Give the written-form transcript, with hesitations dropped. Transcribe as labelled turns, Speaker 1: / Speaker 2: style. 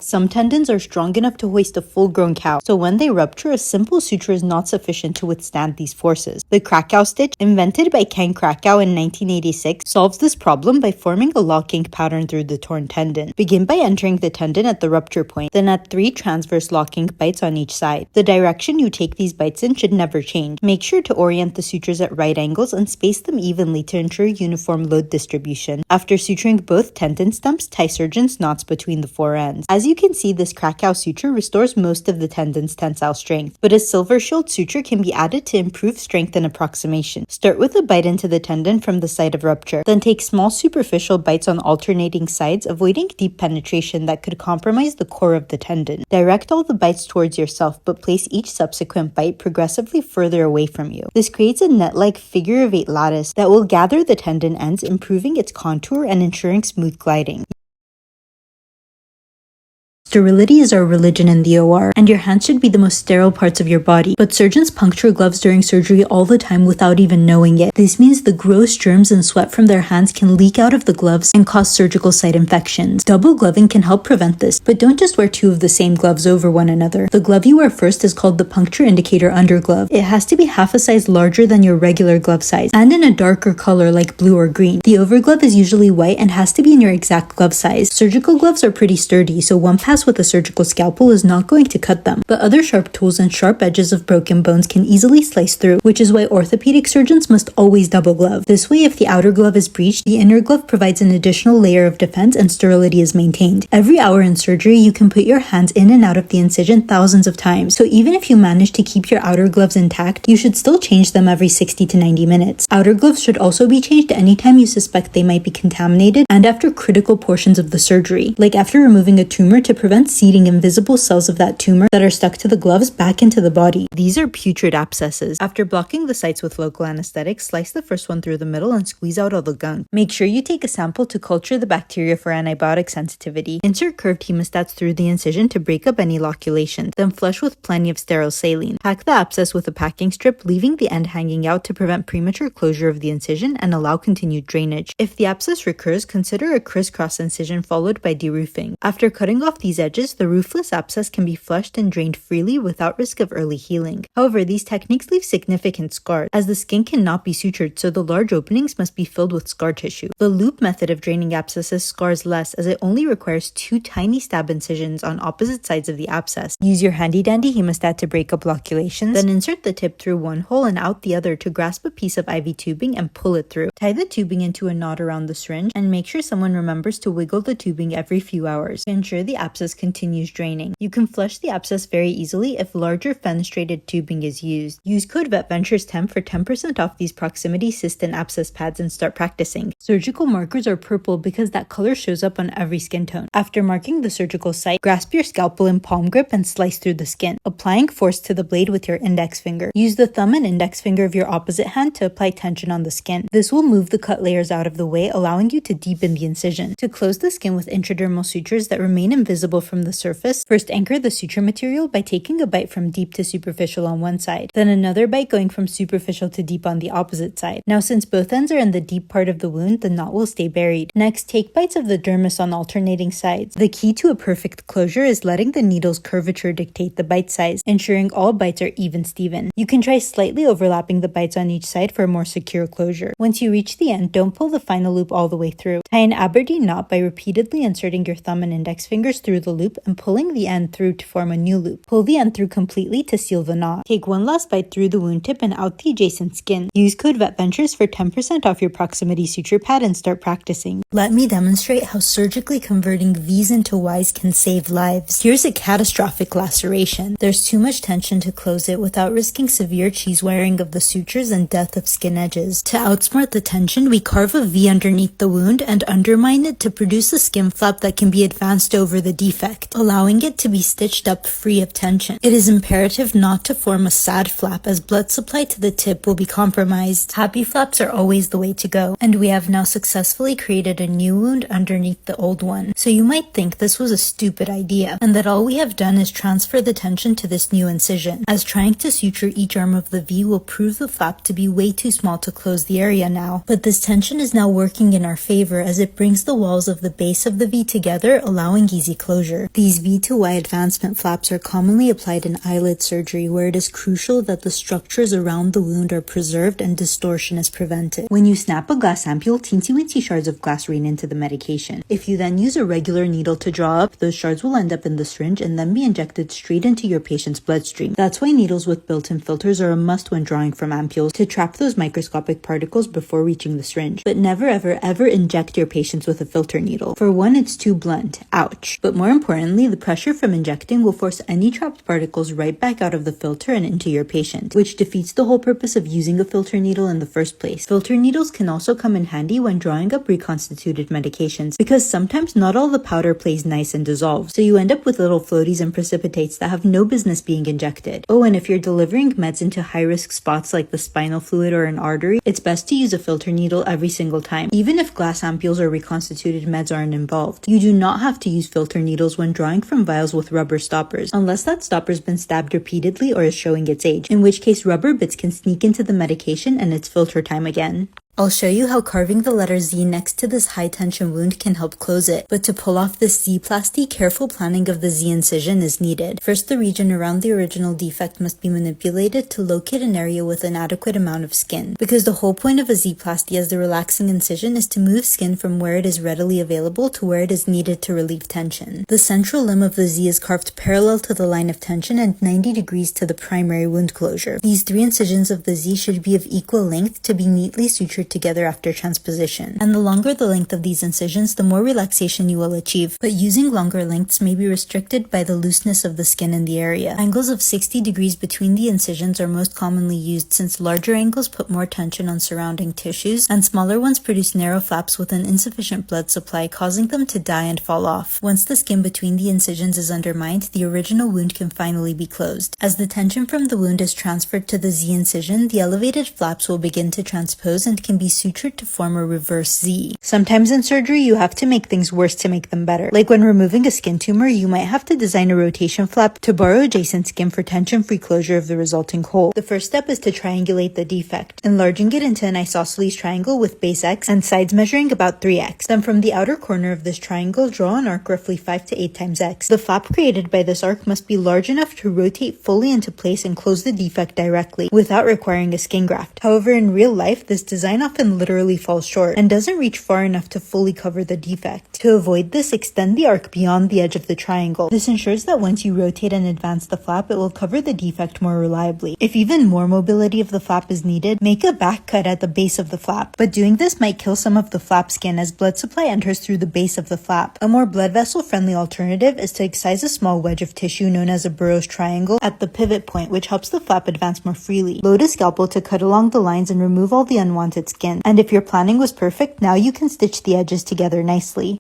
Speaker 1: Some tendons are strong enough to hoist a full-grown cow, so when they rupture, a simple suture is not sufficient to withstand these forces. The Krakow stitch, invented by Ken Krakow in 1986, solves this problem by forming a locking pattern through the torn tendon. Begin by entering the tendon at the rupture point, then add 3 transverse locking bites on each side. The direction you take these bites in should never change. Make sure to orient the sutures at right angles and space them evenly to ensure uniform load distribution. After suturing both tendon stumps, tie surgeon's knots between the 4 ends. As you can see, this Krakow suture restores most of the tendon's tensile strength, but a silver shield suture can be added to improve strength and approximation. Start with a bite into the tendon from the site of rupture, then take small superficial bites on alternating sides, avoiding deep penetration that could compromise the core of the tendon. Direct all the bites towards yourself, but place each subsequent bite progressively further away from you. This creates a net-like figure of 8 lattice that will gather the tendon ends, improving its contour and ensuring smooth gliding. Sterility is our religion in the OR, and your hands should be the most sterile parts of your body, but surgeons puncture gloves during surgery all the time without even knowing it. This means the gross germs and sweat from their hands can leak out of the gloves and cause surgical site infections. Double gloving can help prevent this, but don't just wear 2 of the same gloves over one another. The glove you wear first is called the puncture indicator underglove. It has to be half a size larger than your regular glove size, and in a darker color like blue or green. The overglove is usually white and has to be in your exact glove size. Surgical gloves are pretty sturdy, so one pass with a surgical scalpel is not going to cut them, but other sharp tools and sharp edges of broken bones can easily slice through, which is why orthopedic surgeons must always double glove. This way, if the outer glove is breached, the inner glove provides an additional layer of defense and sterility is maintained. Every hour in surgery, you can put your hands in and out of the incision thousands of times, so even if you manage to keep your outer gloves intact, you should still change them every 60 to 90 minutes. Outer gloves should also be changed anytime you suspect they might be contaminated and after critical portions of the surgery, like after removing a tumor to prevent seeding invisible cells of that tumor that are stuck to the gloves back into the body. These are putrid abscesses. After blocking the sites with local anesthetic, slice the first one through the middle and squeeze out all the gunk. Make sure you take a sample to culture the bacteria for antibiotic sensitivity. Insert curved hemostats through the incision to break up any loculation, then flush with plenty of sterile saline. Pack the abscess with a packing strip, leaving the end hanging out to prevent premature closure of the incision and allow continued drainage. If the abscess recurs, consider a crisscross incision followed by deroofing. After cutting off these edges, the roofless abscess can be flushed and drained freely without risk of early healing. However, these techniques leave significant scars, as the skin cannot be sutured, so the large openings must be filled with scar tissue. The loop method of draining abscesses scars less, as it only requires 2 tiny stab incisions on opposite sides of the abscess. Use your handy-dandy hemostat to break up loculations, then insert the tip through one hole and out the other to grasp a piece of IV tubing and pull it through. Tie the tubing into a knot around the syringe, and make sure someone remembers to wiggle the tubing every few hours to ensure the abscess continues draining. You can flush the abscess very easily if larger fenestrated tubing is used. Use code VETVENTURES10 for 10% off these proximity cyst and abscess pads and start practicing. Surgical markers are purple because that color shows up on every skin tone. After marking the surgical site, grasp your scalpel in palm grip and slice through the skin, applying force to the blade with your index finger. Use the thumb and index finger of your opposite hand to apply tension on the skin. This will move the cut layers out of the way, allowing you to deepen the incision. To close the skin with intradermal sutures that remain invisible from the surface, first anchor the suture material by taking a bite from deep to superficial on one side, then another bite going from superficial to deep on the opposite side. Now, since both ends are in the deep part of the wound, the knot will stay buried. Next, take bites of the dermis on alternating sides. The key to a perfect closure is letting the needle's curvature dictate the bite size, ensuring all bites are even-steven. You can try slightly overlapping the bites on each side for a more secure closure. Once you reach the end, don't pull the final loop all the way through. Tie an Aberdeen knot by repeatedly inserting your thumb and index fingers through the loop and pulling the end through to form a new loop. Pull the end through completely to seal the knot. Take one last bite through the wound tip and out the adjacent skin. Use code VETVENTURES for 10% off your proximity suture pad and start practicing. Let me demonstrate how surgically converting V's into Y's can save lives. Here's a catastrophic laceration. There's too much tension to close it without risking severe cheese wiring of the sutures and death of skin edges. To outsmart the tension, we carve a V underneath the wound and undermine it to produce a skin flap that can be advanced over the defect, allowing it to be stitched up free of tension. It is imperative not to form a sad flap, as blood supply to the tip will be compromised. Happy flaps are always the way to go, and we have now successfully created a new wound underneath the old one. So you might think this was a stupid idea, and that all we have done is transfer the tension to this new incision, as trying to suture each arm of the V will prove the flap to be way too small to close the area now. But this tension is now working in our favor, as it brings the walls of the base of the V together, allowing easy closure. closure. These V to Y advancement flaps are commonly applied in eyelid surgery, where it is crucial that the structures around the wound are preserved and distortion is prevented. When you snap a glass ampule, teensy-weensy shards of glass rain into the medication. If you then use a regular needle to draw up, those shards will end up in the syringe and then be injected straight into your patient's bloodstream. That's why needles with built-in filters are a must when drawing from ampules, to trap those microscopic particles before reaching the syringe. But never ever inject your patients with a filter needle. For one, it's too blunt. Ouch. But more importantly, the pressure from injecting will force any trapped particles right back out of the filter and into your patient, which defeats the whole purpose of using a filter needle in the first place. Filter needles can also come in handy when drawing up reconstituted medications, because sometimes not all the powder plays nice and dissolves, so you end up with little floaties and precipitates that have no business being injected. Oh, and if you're delivering meds into high-risk spots like the spinal fluid or an artery, it's best to use a filter needle every single time, even if glass ampules or reconstituted meds aren't involved. You do not have to use filter needles when drawing from vials with rubber stoppers, unless that stopper's been stabbed repeatedly or is showing its age, in which case rubber bits can sneak into the medication and it's filter time again. I'll show you how carving the letter Z next to this high-tension wound can help close it, but to pull off this Z-plasty, careful planning of the Z incision is needed. First, the region around the original defect must be manipulated to locate an area with an adequate amount of skin, because the whole point of a Z-plasty as the relaxing incision is to move skin from where it is readily available to where it is needed to relieve tension. The central limb of the Z is carved parallel to the line of tension and 90 degrees to the primary wound closure. These 3 incisions of the Z should be of equal length to be neatly sutured together after transposition. And the longer the length of these incisions, the more relaxation you will achieve, but using longer lengths may be restricted by the looseness of the skin in the area. Angles of 60 degrees between the incisions are most commonly used, since larger angles put more tension on surrounding tissues, and smaller ones produce narrow flaps with an insufficient blood supply, causing them to die and fall off. Once the skin between the incisions is undermined, the original wound can finally be closed. As the tension from the wound is transferred to the Z incision, the elevated flaps will begin to transpose and can be sutured to form a reverse Z. Sometimes in surgery, you have to make things worse to make them better. Like when removing a skin tumor, you might have to design a rotation flap to borrow adjacent skin for tension-free closure of the resulting hole. The first step is to triangulate the defect, enlarging it into an isosceles triangle with base X and sides measuring about 3x. Then from the outer corner of this triangle, draw an arc roughly 5 to 8 times X. The flap created by this arc must be large enough to rotate fully into place and close the defect directly, without requiring a skin graft. However, in real life, this design often literally falls short and doesn't reach far enough to fully cover the defect. To avoid this, extend the arc beyond the edge of the triangle. This ensures that once you rotate and advance the flap, it will cover the defect more reliably. If even more mobility of the flap is needed, make a back cut at the base of the flap. But doing this might kill some of the flap skin, as blood supply enters through the base of the flap. A more blood vessel friendly alternative is to excise a small wedge of tissue known as a Burroughs triangle at the pivot point, which helps the flap advance more freely. Load a scalpel to cut along the lines and remove all the unwanted skin. And if your planning was perfect, now you can stitch the edges together nicely.